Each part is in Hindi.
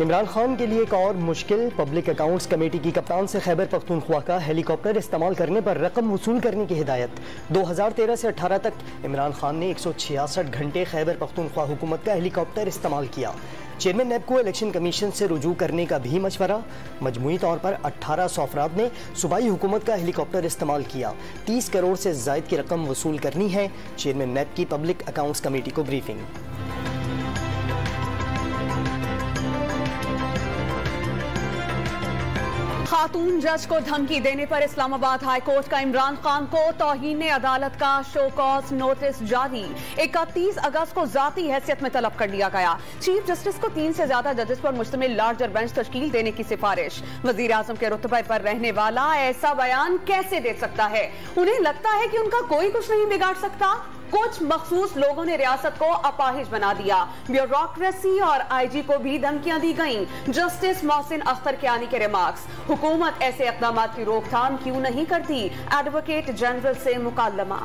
इमरान खान के लिए एक और मुश्किल। पब्लिक अकाउंट्स कमेटी की कप्तान से खैबर पख्तूनख्वा का हेलीकॉप्टर इस्तेमाल करने पर रकम वसूल करने की हिदायत। 2013 से 18 तक इमरान खान ने 166 घंटे खैबर पख्तूनख्वा हुकूमत का हेलीकॉप्टर इस्तेमाल किया। चेयरमैन नैब को इलेक्शन कमीशन से रुजू करने का भी मशवरा। मजमूई तौर पर 1800 अफराद ने सूबाई हुकूमत का हेलीकॉप्टर इस्तेमाल किया। 30 करोड़ से जायद की रकम वसूल करनी है। चेयरमैन नैब की पब्लिक अकाउंट्स कमेटी को ब्रीफिंग। खातून जज को धमकी देने पर इस्लामाबाद हाई कोर्ट का इमरान खान को तौहीन अदालत का शो कॉज नोटिस जारी। 31 अगस्त को जाती हैसियत में तलब कर लिया गया। चीफ जस्टिस को 3 से ज्यादा जजेस पर मुश्तमिल लार्जर बेंच तश्कील देने की सिफारिश। वजीर आजम के रुतबे पर रहने वाला ऐसा बयान कैसे दे सकता है? उन्हें लगता है कि उनका कोई कुछ नहीं बिगाड़ सकता। कुछ मखसूस लोगों ने रियासत को अपाहिज बना दिया। ब्यूरोक्रेसी और आईजी को भी धमकियां दी गईं। जस्टिस मोहसिन अख्तर कियानी के रिमार्क्स। हुकूमत ऐसे इक़दाम की रोकथाम क्यों नहीं करती? एडवोकेट जनरल से मुकालमा।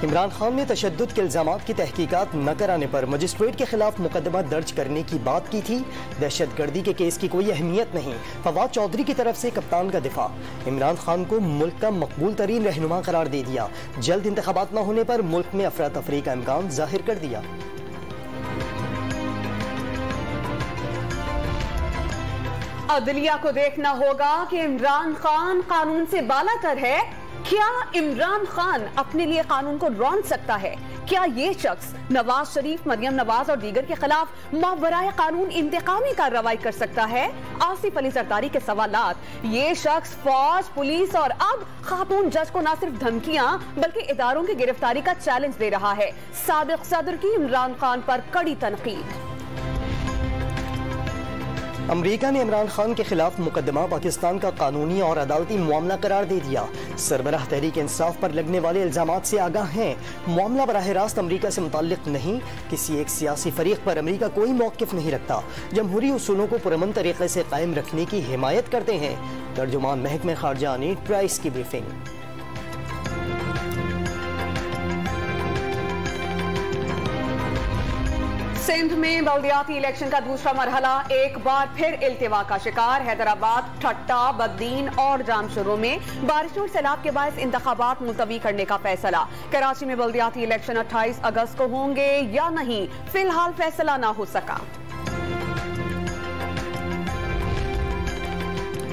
इमरान खान ने तशद्दुद के इल्जामात की तहकीकात न कराने पर मजिस्ट्रेट के खिलाफ मुकदमा दर्ज करने की बात की थी। दहशतगर्दी के केस की कोई अहमियत नहीं। फवाद चौधरी की तरफ से कप्तान का दिफा। इमरान खान को मुल्क का मकबूल तरीन रहनुमा करार दे दिया। जल्द इंतखाबात न होने पर मुल्क में अफरा तफरी का इम्कान जाहिर कर दिया। अदलिया को देखना होगा कि इमरान खान कानून से बालातर है। क्या इमरान खान अपने लिए कानून को रौंद सकता है? क्या ये शख्स नवाज शरीफ, मरियम नवाज और दीगर के खिलाफ मावराए कानून इंतकामी कार्रवाई कर सकता है? आसिफ अली जरदारी के सवालात। ये शख्स फौज, पुलिस और अब खातून जज को न सिर्फ धमकियां बल्कि इदारों की गिरफ्तारी का चैलेंज दे रहा है। साबिक सदर की इमरान खान पर कड़ी तनकीद। अमरीका ने इमरान खान के खिलाफ मुकदमा पाकिस्तान का कानूनी और अदालती मामला करार दे दिया। सरबराह तहरीक इंसाफ पर लगने वाले इल्जामात से आगाह हैं। मामला बराह रास्त अमरीका से मुताल्लिक नहीं। किसी एक सियासी फरीक पर अमरीका कोई मौक़िफ़ नहीं रखता। जमहूरी उसूलों को पुरअमन तरीके से कायम रखने की हिमायत करते हैं। तर्जुमान महकमे खारजा ने प्राइस की ब्रीफिंग। सिंध में बल्दियाती इलेक्शन का दूसरा मरहला एक बार फिर इल्तिवा का शिकार। हैदराबाद, ठट्टा, बद्दीन और जामशुरू में बारिश और सैलाब के बायस इंतखाबात मुलतवी करने का फैसला। कराची में बल्दियाती इलेक्शन 28 अगस्त को होंगे या नहीं, फिलहाल फैसला ना हो सका।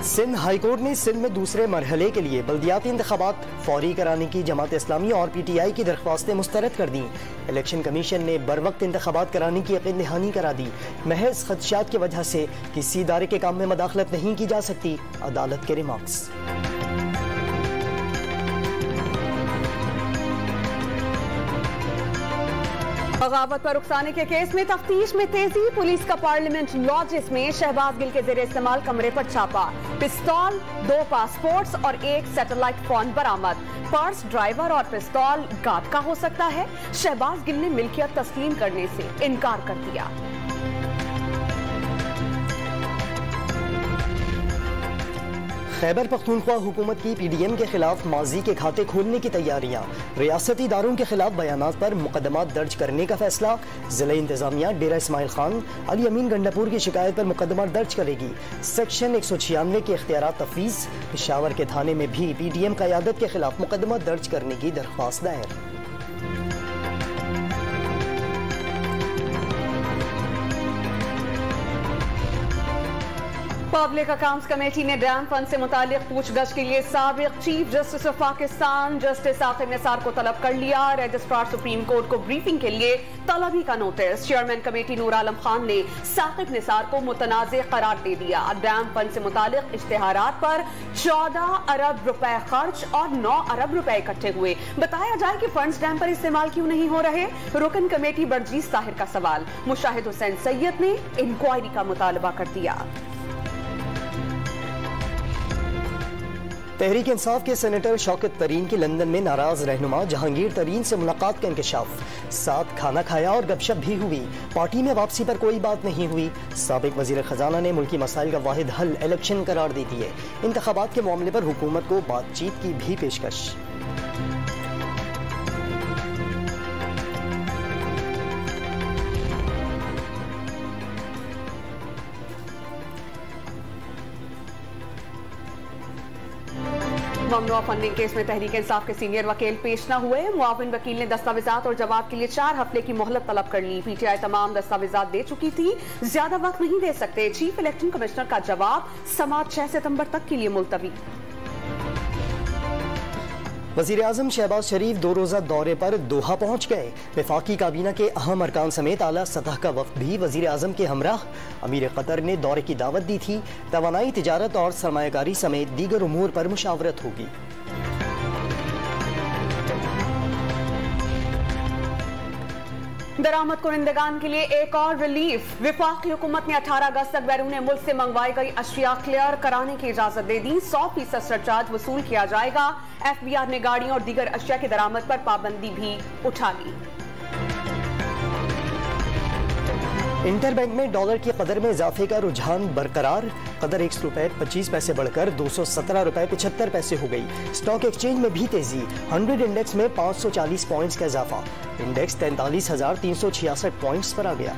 सिंध हाईकोर्ट ने सिंध में दूसरे मरहले के लिए बल्दियाती इंतखाबात फौरी कराने की जमात इस्लामी और PTI की दरख्वास्तें मुस्तरद कर दी। इलेक्शन कमीशन ने बरवक्त इंतखाबात कराने की यकीन दहानी करा दी। महज खदशात की वजह से किसी इदारे के काम में मदाखलत नहीं की जा सकती। अदालत के रिमार्क्स। बगावत पर उकसाने के केस में तफ्तीश में तेजी। पुलिस का पार्लियामेंट लॉजिस में शहबाज गिल के जेरे इस्तेमाल कमरे पर छापा। पिस्तौल, 2 पासपोर्ट्स और 1 सैटेलाइट फोन बरामद। पर्स ड्राइवर और पिस्तौल गार्ड का हो सकता है। शहबाज गिल ने मिल्कियत तस्लीम करने से इनकार कर दिया। खैबर पख्तूनख्वा हुकूमत की PDM के खिलाफ माजी के खाते खोलने की तैयारियां। रियासती इदारों के खिलाफ बयानात पर मुकदमा दर्ज करने का फैसला। जिला इंतजामिया डेरा इस्माइल खान, अली अमीन गंडापुर की शिकायत पर मुकदमा दर्ज करेगी। सेक्शन 196 के इख्तियारात तफवीज। पेशावर के थाने में भी PDM क़यादत के खिलाफ मुकदमा दर्ज करने की दरख्वास्त दायर। पब्लिक अकाउंट्स कमेटी ने डैम फंड से मुतालिक पूछगछ के लिए साबिक chief justice of Pakistan justice Saqib Nisar को तलब कर लिया। रजिस्ट्रार सुप्रीम कोर्ट को ब्रीफिंग के लिए तलबी का notice. Chairman committee Noor Alam Khan ने साकिब निसार को मुतनाज़े करार दे दिया। डैम फंड से मुतालिक इश्तिहारात पर 14 अरब रुपए खर्च और 9 अरब रुपए इकट्ठे हुए। बताया जाए कि फंड्स डैम पर इस्तेमाल क्यों नहीं हो रहे? रुकन कमेटी बरजीस ताहिर का सवाल। मुशाहिद हुसैन सैयद ने इंक्वायरी का मुतालबा कर दिया। तहरीक इंसाफ के सेनेटर शौकत तरीन की लंदन में नाराज रहनुमा जहांगीर तरीन से मुलाकात का इंकशाफ। साथ खाना खाया और गपशप भी हुई। पार्टी में वापसी पर कोई बात नहीं हुई। साबिक वजीर खजाना ने मुल्की मसाइल का वाहिद हल इलेक्शन करार दे दिए। इंतखाबात के मामले पर हुकूमत को बातचीत की भी पेशकश। ममनुआ फंडिंग केस में तहरीक इंसाफ के सीनियर वकील पेश न हुए। मुआविन वकील ने दस्तावेजात और जवाब के लिए 4 हफ्ते की मोहलत तलब कर ली। पीटीआई तमाम दस्तावेजात दे चुकी थी, ज्यादा वक्त नहीं दे सकते। चीफ इलेक्शन कमिश्नर का जवाब समाअत 6 सितंबर तक के लिए मुलतवी। वज़ीर आज़म शहबाज शरीफ 2 रोज़ा दौरे पर दोहा पहुंच गए। वफाकी काबीना के अहम अरकान समेत आला सतह का वफ्द भी वज़ीर आज़म के हमराह। अमीर कतर ने दौरे की दावत दी थी। तवानाई, तिजारत और सरमायाकारी समेत दीगर उमूर पर मुशावरत होगी। दरामद कुनिंदगान के लिए एक और रिलीफ। विफाकी हुकूमत ने 18 अगस्त तक बैरून मुल्क से मंगवाई गई अशिया क्लियर कराने की इजाजत दे दी। 100% सरचार्ज वसूल किया जाएगा। FBR ने गाड़ियों और दीगर अशिया की दरामद पर पाबंदी भी उठा ली। इंटरबैंक में डॉलर की कदर में इजाफे का रुझान बरकरार। कदर 1 रुपए 25 पैसे बढ़कर 217 रुपए 75 पैसे हो गई। स्टॉक एक्सचेंज में भी तेजी। 100 इंडेक्स में 540 पॉइंट्स का इजाफा। इंडेक्स 43,366 पॉइंट्स पर आ गया।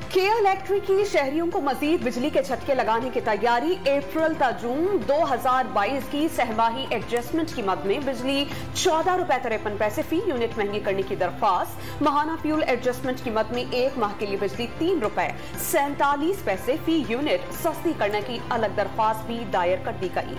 केया इलेक्ट्रिक की शहरियों को मजीद बिजली के झटके लगाने की तैयारी। अप्रैल ता जून 2022 की सहमाही एडजस्टमेंट की मद में बिजली 14 रुपए 53 पैसे फी यूनिट महंगी करने की दरख्वास्त। माहाना फ्यूल एडजस्टमेंट की मद में 1 माह के लिए बिजली 3 रुपए 47 पैसे फी यूनिट सस्ती करने की अलग दरख्वास्त भी दायर कर दी गई।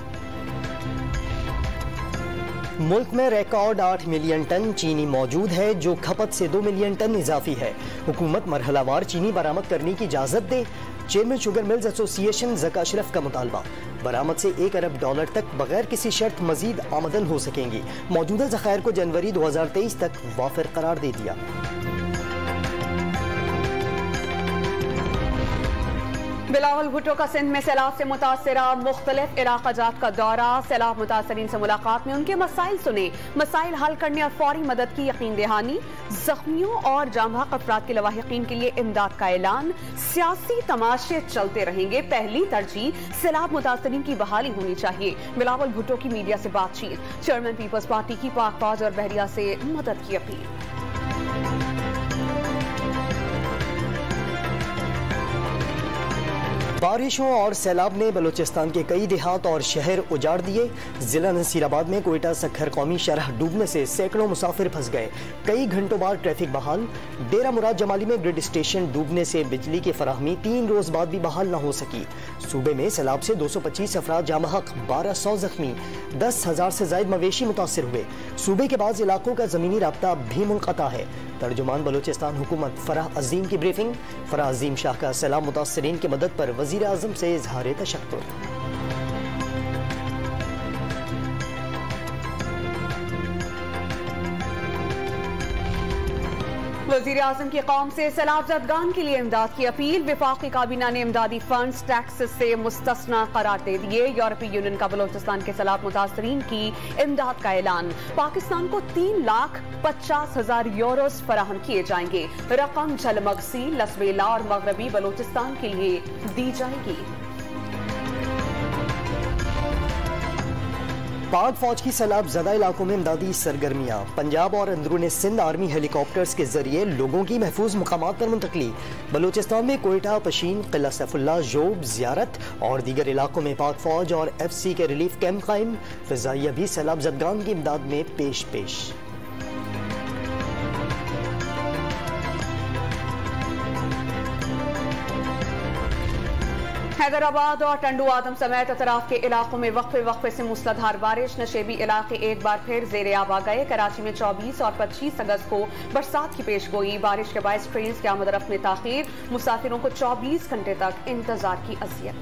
मुल्क में रिकॉर्ड 8 मिलियन टन चीनी मौजूद है, जो खपत से 2 मिलियन टन इजाफी है। हुकूमत मरहलावार चीनी बरामद करने की इजाजत दे। Chairman sugar mills association Zaka Ashraf का मुतालबा। बरामद से $1 अरब तक बगैर किसी शर्त मजीद आमदन हो सकेंगी। मौजूदा ज़खायर को जनवरी 2023 तक वाफिर करार दे दिया। बिलावल भुट्टो का सिंध में सैलाब से मुतासरा मुख्तलिफ इलाका जात का दौरा। सैलाब मुतासरीन से मुलाकात में उनके मसाइल सुने। मसाइल हल करने और फौरी मदद की यकीन दहानी। जख्मियों और जामहक अफराद के लवाहिकीन के लिए इमदाद का ऐलान। सियासी तमाशे चलते रहेंगे, पहली तरजीह सैलाब मुतासरीन की बहाली होनी चाहिए। बिलावल भुट्टो की मीडिया से बातचीत। चेयरमैन पीपल्स पार्टी की पाक फौज और बहरिया से मदद की अपील। बारिशों और सैलाब ने बलूचिस्तान के कई देहात और शहर उजाड़ दिए। जिला नसीराबाद में कोयटा सखर कौमी शरह डूबने से सैकड़ों मुसाफिर फंस गए। कई घंटों बाद ट्रैफिक बहाल। डेरा मुराद जमाली में ग्रिड स्टेशन डूबने से बिजली की फराहमी 3 रोज बाद भी बहाल न हो सकी। सूबे में सैलाब से 225 अफराद जामहक, 1200 जख्मी, 10,000 से ज्यादा मवेशी मुतासिर हुए। सूबे के बाद इलाकों का जमीनी राब्ता भी मुनक़ता है। तर्जुमान बलूचिस्तान हुकूमत फराह अजीम की ब्रीफिंग। फराह अजीम शाह का सैलाब मुतासरीन की मदद पर वज़ीर आज़म से इज़हार तशक्कुर। वज़ीर आज़म की कौम से सैलाब ज़दगान के लिए इमदाद की अपील। विफाकी काबीना ने इमदादी फंड्स टैक्स से मुस्तस्ना करार दे दिए। यूरोपीय यूनियन का बलूचिस्तान के सैलाब मुतासरीन की इमदाद का ऐलान। पाकिस्तान को 3,50,000 यूरोस फराहम किए जाएंगे। रकम झलमगसी, लसबेला और मगरबी बलूचिस्तान के लिए दी जाएगी। पाक फौज की सैलाब ज़दा इलाकों में इमदादी सरगर्मियाँ। पंजाब और अंदरूनी सिंध आर्मी हेलीकॉप्टर्स के जरिए लोगों की महफूज मुकामात पर मुंतकली। बलूचिस्तान में कोयटा, पशीन, किला सैफुल्लाह, जोब, ज़ियारत और दीगर इलाकों में पाक फौज और FC के रिलीफ कैंप कायम। फ़िज़ाइया भी सैलाब ज़दगान की इमदाद में पेश। हैदराबाद और टंडू आदम समेत अतराफ के इलाकों में वक्फे से मूसलाधार बारिश। नशेबी इलाके एक बार फिर जेर आब आ गए। कराची में 24 और 25 अगस्त को बरसात की पेशगोई। बारिश के बायस ट्रेन के आमदरफ्त में ताखीर। मुसाफिरों को 24 घंटे तक इंतजार की अज़ियत।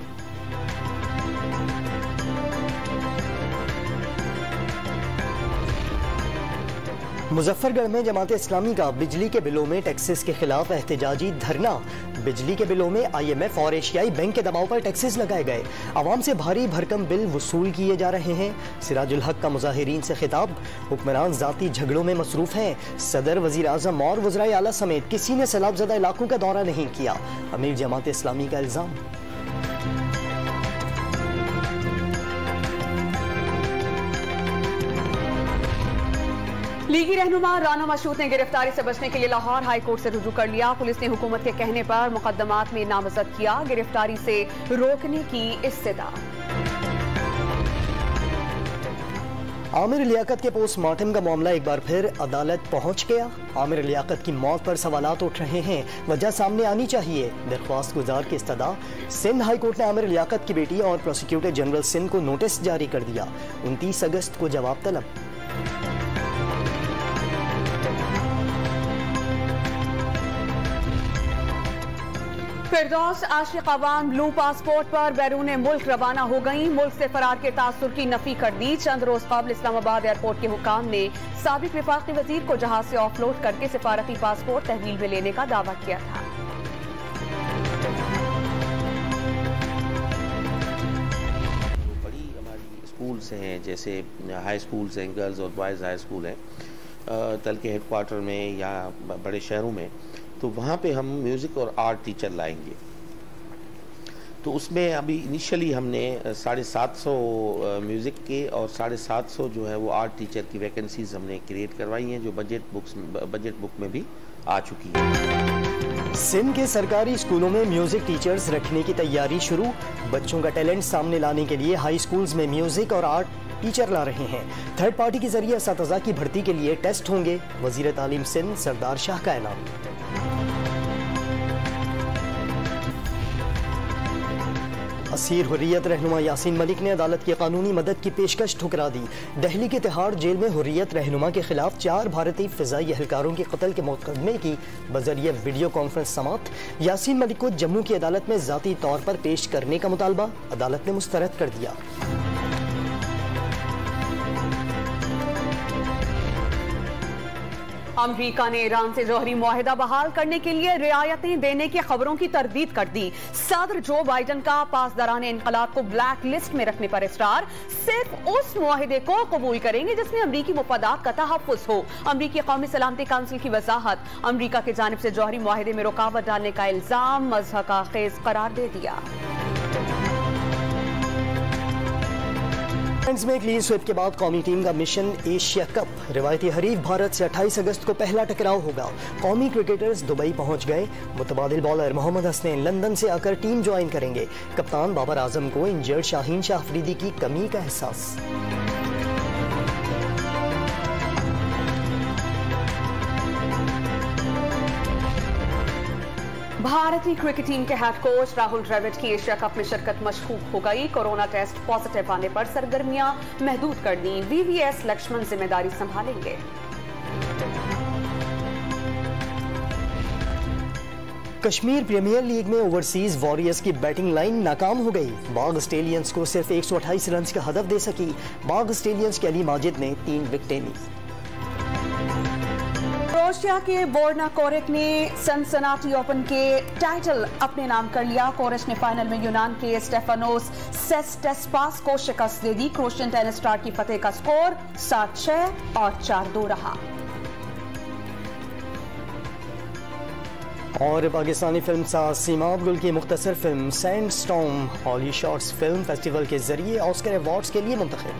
मुजफ्फरगढ़ में जमात इस्लामी का बिजली के बिलों में टैक्सेस के खिलाफ एहतजाजी धरना। बिजली के बिलों में IMF और एशियाई बैंक के दबाव पर टैक्सेस लगाए गए। आवाम से भारी भरकम बिल वसूल किए जा रहे हैं। सिराजुल हक का मुजाहिरीन से खिताब। हुक्मरान जाती झगड़ों में मसरूफ हैं। सदर, वजीर आजम और वज़राए आला समेत किसी ने सैलाब ज़दा इलाकों का दौरा नहीं किया। अमीर जमात इस्लामी का इल्जाम। लीगी रहनुमा राना मशहूद ने गिरफ्तारी से बचने के लिए लाहौर हाई कोर्ट से रुजू कर लिया। पुलिस ने हुकूमत के कहने पर मुकदमात में नामजद किया, गिरफ्तारी से रोकने की इस्तदा। आमिर लियाकत के पोस्टमार्टम का मामला एक बार फिर अदालत पहुंच गया। आमिर लियाकत की मौत पर सवालात उठ रहे हैं, वजह सामने आनी चाहिए। दरख्वास्त गुजार की इस्तदा। सिंध हाई कोर्ट ने आमिर लियाकत की बेटी और प्रोसिक्यूटर जनरल सिंध को नोटिस जारी कर दिया। 29 अगस्त को जवाब तलब। फिरदौस आशिक अवाम ब्लू पासपोर्ट पर बैरून मुल्क रवाना हो गई। मुल्क से फरार के तासुर की नफी कर दी। चंद रोज कबल इस्लामाबाद एयरपोर्ट के हुकाम ने साबिक विफाकी वजीर को जहाज से ऑफलोड करके सिफारती पासपोर्ट तहवील में लेने का दावा किया था। बड़ी हमारी स्कूल्स हैं, जैसे हाई स्कूल्स हैं, गर्ल्स और बॉयज़ हाई स्कूल हैं तल के हेडक्वार्टर में या बड़े शहरों में, तो वहाँ पे हम म्यूज़िक और आर्ट टीचर लाएंगे। तो उसमें अभी इनिशियली हमने 750 म्यूज़िक के और 750 जो है वो आर्ट टीचर की वैकेंसीज हमने क्रिएट करवाई हैं, जो बजट बुक में भी आ चुकी है। सिंध के सरकारी स्कूलों में म्यूजिक टीचर्स रखने की तैयारी शुरू। बच्चों का टैलेंट सामने लाने के लिए हाई स्कूल्स में म्यूजिक और आर्ट टीचर ला रहे हैं। थर्ड पार्टी के जरिए असातिज़ा की भर्ती के लिए टेस्ट होंगे। वजीर तालीम सिंध सरदार शाह का ऐलान। असीर हुर्रियत रहनुमा यासीन मलिक ने अदालत की कानूनी मदद की पेशकश ठुकरा दी। दिल्ली के तिहाड़ जेल में हुर्रियत रहनुमा के खिलाफ 4 भारतीय फिजाई एहलकारों के कत्ल के मुकदमे की बजरिए वीडियो कॉन्फ्रेंस समाप्त। यासीन मलिक को जम्मू की अदालत में जाती तौर पर पेश करने का मुतालबा अदालत ने मुस्तरद कर दिया। अमरीका ने ईरान से जौहरी मुआहिदा बहाल करने के लिए रियायतें देने की खबरों की तरदीद कर दी। सदर जो बाइडन का पासदारान इनकलाब को ब्लैक लिस्ट में रखने पर इसरार। सिर्फ उस मुआहिदे को कबूल करेंगे जिसमें अमरीकी मुफादात का तहफ्फुज हो। अमरीकी कौमी सलामती काउंसिल की वजाहत। अमरीका की जानिब से जौहरी मुआहिदे में रुकावट डालने का इल्जाम मज़हक़ाखेज़ करार दे दिया। में क्लीन स्वीप के बाद कौमी टीम का मिशन एशिया कप। रिवायती हरीफ भारत से 28 अगस्त को पहला टकराव होगा। कौमी क्रिकेटर्स दुबई पहुंच गए। मुतबादिल बॉलर मोहम्मद हसनैन लंदन से आकर टीम ज्वाइन करेंगे। कप्तान बाबर आजम को इंजर्ड शाहीन शाह अफरीदी की कमी का एहसास। भारतीय क्रिकेट टीम के हेड कोच राहुल द्रविड़ की एशिया कप में शिरकत मशकूक हो गई। कोरोना टेस्ट पॉजिटिव आने पर सरगर्मियां महदूद कर दी। वीवीएस लक्ष्मण जिम्मेदारी संभालेंगे। कश्मीर प्रीमियर लीग में ओवरसीज वॉरियर्स की बैटिंग लाइन नाकाम हो गई। बाग स्टेलियंस को सिर्फ 128 रन का हदफ दे सकी। बाग स्टेलियंस के अली माजिद ने 3 विकेटें ली। क्रोएशिया के बोर्ना कोरिक ने सनसनाटी ओपन के टाइटल अपने नाम कर लिया। कोरिक ने फाइनल में यूनान के स्टेफानोस सेस्टेस्पास को शिकस्त दे दी। क्रोएशियन टेनिस स्टार की फतेह का स्कोर 7-6 और 4-2 रहा। और पाकिस्तानी फिल्म साज सीमा अब्दुल की मुख्तसर फिल्म सैंडस्टॉर्म हॉली शॉर्ट्स फिल्म फेस्टिवल के जरिए ऑस्कर अवार्ड्स के लिए मुंतखब।